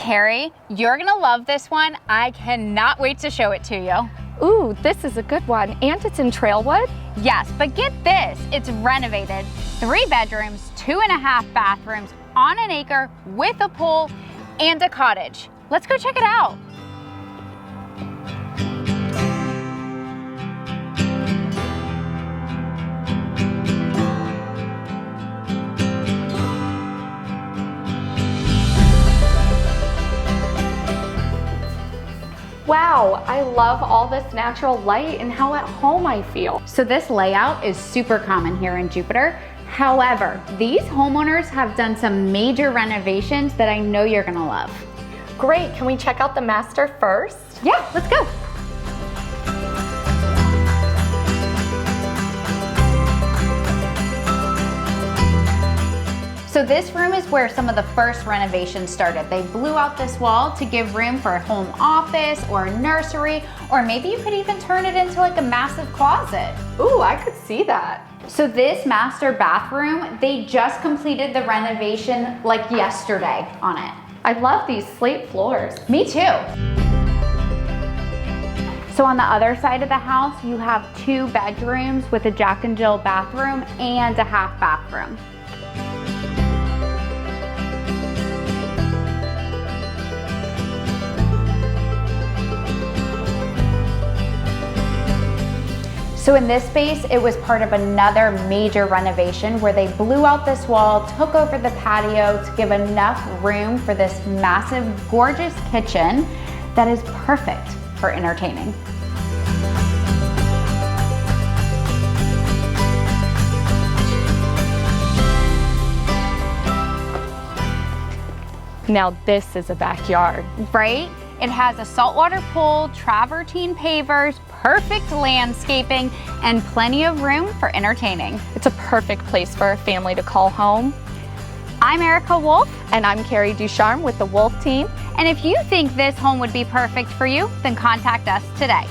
Carrie, you're gonna love this one. I cannot wait to show it to you. Ooh, this is a good one, and it's in Trailwood? Yes, but get this, it's renovated. 3 bedrooms, 2.5 bathrooms, on an acre, with a pool, and a cottage. Let's go check it out. Wow, I love all this natural light and how at home I feel. So this layout is super common here in Jupiter. However, these homeowners have done some major renovations that I know you're gonna love. Great, can we check out the master first? Yeah, let's go. So this room is where some of the first renovations started. They blew out this wall to give room for a home office or a nursery, or maybe you could even turn it into like a massive closet. Ooh, I could see that. So this master bathroom, they just completed the renovation like yesterday on it. I love these slate floors. Me too. So on the other side of the house, you have 2 bedrooms with a Jack and Jill bathroom and a half bathroom. So in this space, it was part of another major renovation where they blew out this wall, took over the patio to give enough room for this massive, gorgeous kitchen that is perfect for entertaining. Now this is a backyard. Right? It has a saltwater pool, travertine pavers, perfect landscaping, and plenty of room for entertaining. It's a perfect place for a family to call home. I'm Erica Wolf. And I'm Carrie Ducharme with the Wolf team. And if you think this home would be perfect for you, then contact us today.